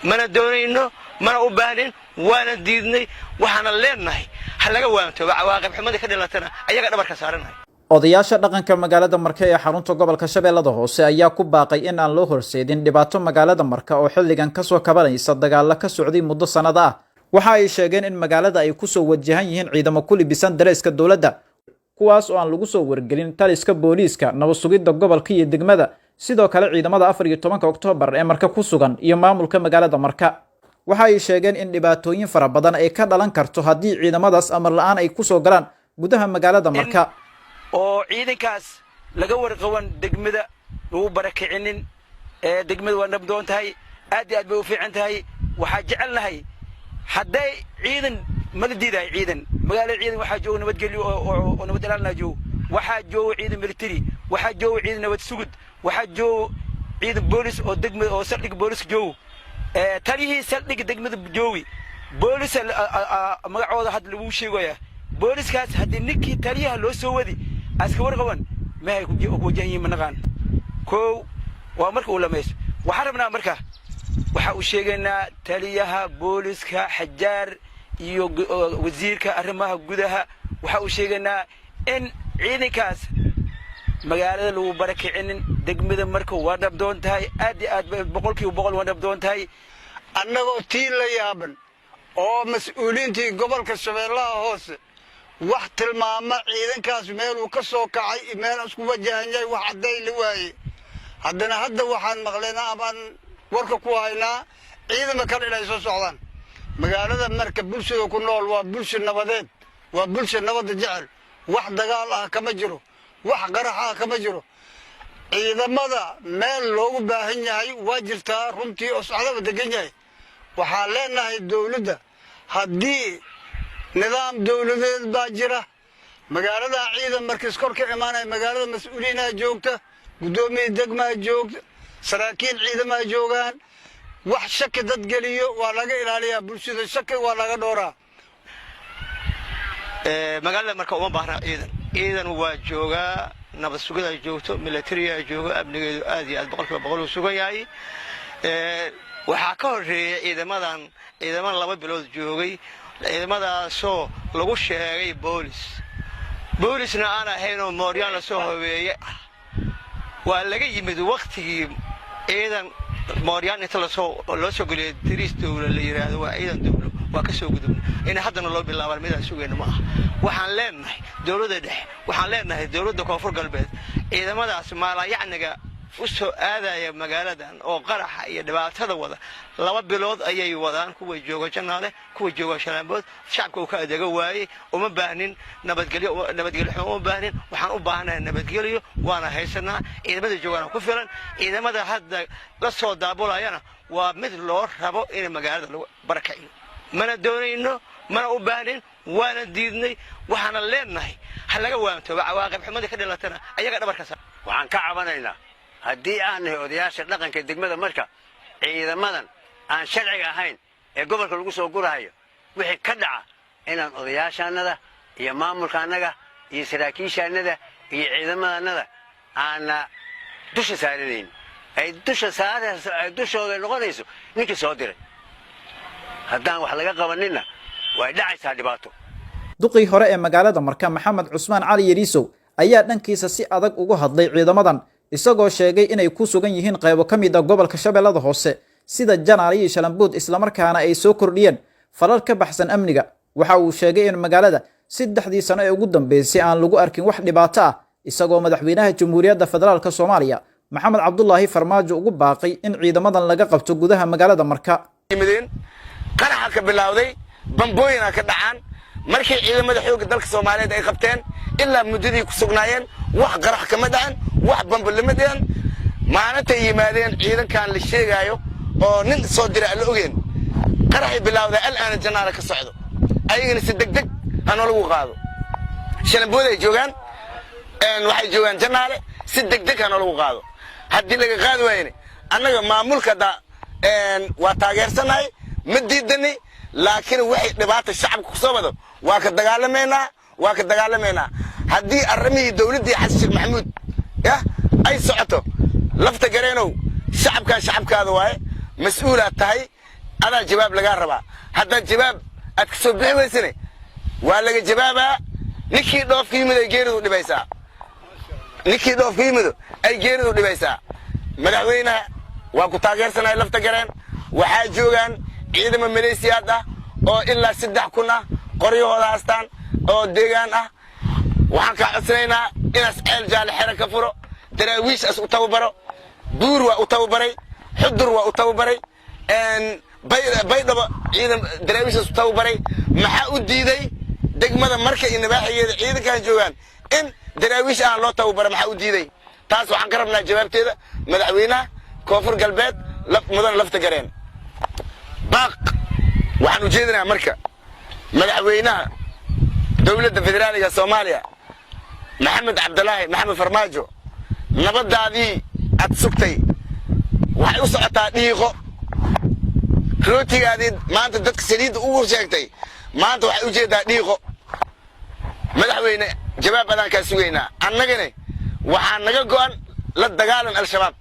mana doonayno mana u baahnin waana diidnay waxaana leenahay hal laga waanto cawaaqib xumada ka dhalatana ayaga dhabarka saaranahay odayaasha dhaqanka magaalada Marka ee xarunta gobolka Shabeellada Hoose ayaa ku baaqay in aan loo horseedin dhibaato magaalada Marka oo xilligan ka soo kabanaysa dagaal ka socday muddo sanad ah waxa ay sheegeen in magaalada ay ku soo wajahan yihiin ciidamo ku libisan dareeska dawladda kuwaas oo aan lagu soo wargelin taliska booliiska nabad sugidda gobolka iyo degmada sidoo kale ciidamada 14 Oktoobar ee Marka ku sugan iyo maamulka magaalada Marka waxa ay sheegeen in dhibaatooyin fara badan ay ka dhalan karto haddii ciidamadaas amar la'aan ay ku soo galaan gudaha magaalada Marka oo ciidankaas laga warqaban degmada lagu barakicinin degmada waa nabdoon tahay aad iyo aad bay u fiican tahay waxaa jecelnahay hadday ciidan mala diiday ciidan magaalada ciidan waxaa jooga nabadgelyo oo nabad ilaalina jooga waxaa jooga ciidan military waxaa jooga ciidan nabad sugid waxaa jooga ciidan boolis oo degmada oo saldhig boolis jooga taliyihii saldhig degmada joogi boolis magacooda had lagu sheegaya booliskaas haddii ninkii taliyaha loo soo wadi aska warqaban ma ay ku wajahan manaqaan koow waa marka uu lameeyo waxaan rabnaa marka waxa uu sheegaynaa taliyaha booliska xajaar iyo wasiirka arrimaha gudaha waxa uu sheegaynaa in ciidankaas magaalada lagu barakicinin degmada Marka waa nabdoon tahay aad iyo aad boqolkiiba boqol waa nabdoon tahay annagoo tii la yaaban oo mas'uuliyiintii gobolka Shabeellaha Hoose wax tilmaama ciidankaas meel uu ka soo kacay meel isku wajahan yahay wax caday la waayay haddana hadda waxaan maqlaynaa amaan warka ku haynaa ciidamada kale inay soo socdaan magaalada Marka bulshada ku nool waa bulsho nabadeed waa bulsho nabad jecel wax dagaal ah kama jiro wax qarax ah kama jiro ciidamada meel loogu baahan yahay waa jirtaa runtii oo socdaba degan yahay waxaan leenahay dawladda haddii nidaam dawladeed baa jira magaalada ciidan markii kor ka imaanay magaalada mas'uuliyiinta joogta gudoomiye degmada joogta saraakiil ciidamada joogaan wax shaki dad galiyo waa laga ilaaliyaa bulshada shaki waa laga dhooraa magaalada Marka uma baahna ciidan waa joogaa nabad sugida joogto military jooga amnigeedu aad iyo aad boqolkiiba boqol u sugan yahay waxa ka horeeyay ciidamadan laba bilood joogay ciidamadaasoo lagu sheegay boolisna aan ahayn oo Mooryaan la soo habeeyay waa laga yimid waqtigii ciidan Mooryaan inta loo soo galay tiriis dawla la yiraahdo waa ciidan dawlo waa ka soo gudubnay in haddana loo bilaabo mid aan sugayno ma aha waxaan leenahay dawladda dhexe waxaan leenahay dawladda koonfur galbeed ciidamadaas maalayacniga u soo aadaya magaaladan oo qaraxa iyo dhibaatada wada laba bilood ayay wadaan kuwa jooga Janaale kuwa jooga Shabeellabood shacabka uu ka adeega waayay uma baahnin nabadgelyo uma baahnin waxaan u baahanahay nabadgelyo waana haysanaa ciidamada joogaan ku filan ciidamada hadda la soo daabulayana waa mid loo rabo in magaalada lagu barakaciyo mana doonayno mana u baahnin waana diidnay waxaana leenahay hal laga waanto cawaaqib xumada ka dhalatana ayaga dhabarka saar waxaan ka cabanaynaa haddii aanay odayaasha dhaqanka degmada Marka ciidamadan aan sharciga ahayn ee gobolka lagu soo gurayo wixii ka dhaca inaan odayaashanada iyo maamulkaanaga iyo saraakiishaanada iyo ciidamadana aan dusha saaranayn ay dushooda noqonayso ninkii soo diray haddaan wax laga qabanina way dhacaysaa dhibaato duqii hore ee magaalada Marka Maxamed Cusmaan Cali Yariisow ayaa dhankiisa si adag ugu hadlay ciidamadan isagoo sheegay inay ku sugan yihiin qaybo kamid ah gobolka Shabeellada Hoose sida Janaale iyo Shabeellabood isla markaana ay soo kordhiyeen falal ka baxsan amniga waxa uu sheegay in magaalada 3 sano ee ugu dambeysay aan lagu arkin wax dhibaato ah isagoo madaxweynaha Jamhuuriyadda Federaalka Soomaaliya Maxamed Cabdullaahi Farmaajo ugu baaqay in ciidamadan laga qabto gudaha magaalada Marka yimideen qaraxa ka bilowday bambooyina ka dhacaan markii ciidamada xoogga dalka Soomaaliyeed ay qabteen ilaa muddadii ku sugnaayeen wax qarax kama dhacin wax bambo lama dhicin maalinta yimaadeen ciidankan la sheegayo oo nin soo diray la ogeen qaraxi bilowday al'aan Janaale ka socdo ayagana si degdeg aan lagu qaado Shabeellabood ay joogaan waxay joogaan Janaale si degdeg aan lagu qaado haddii laga qaado waayeen annaga maamulka waa taageersanahay ma diidani laakiin waxay dhibaato shacabka ku soo wado waa ka dagaalameena haddii arrimihii dawladda Xasan Sheekh Maxamuud ay socoto lafta gareenow shacabkaada waaye mas'uulaad tahay adaa jawaab lagaa rabaa haddaad jawaab aad ka soo bixi weysane waa laga jawaabaa ninkii dhoofka yimid ay geeridu dhibaysaa ninkii dhoofka yimido ay geeridu dhibaysaa madaxweynaha waa ku taageersanay lafta gareen waxaa joogaan ciidamo maleesiyaad ah oo ilaa 3,000 ah qoryahooda haastaan oo deegaan ah waxaan ka codsanaynaa inaas ceel jaale xero ka furo daraawiish as u tababaro buur waa u tababaray xudur waa u tababaray baydhabo ciidan daraawiish as u tababaray maxaa u diiday degmada marka iyo nabaaxigeeda ciidankan joogaan in daraawiish aan loo tababaro maxaa u diiday taas waxaan ka rabnaa jawaabteeda madaxweynaha koonfur galbeed mudan lafta gareen baaq waxaan ujeedinaa marka madaxweynaha dowladda federaaliga Soomaaliya maxamed cabdulaahi maxamed farmaajo nabadaadii aad sugtay waxay u socotaa dhiiqo rootigaadii maanta dadka saliidda ugu sheegtay maanta waxay u jeedaa dhiiqo madaxweyne jawaab adaan ka sugaynaa annagana waxaan naga go'an la dagaalan al-shabaab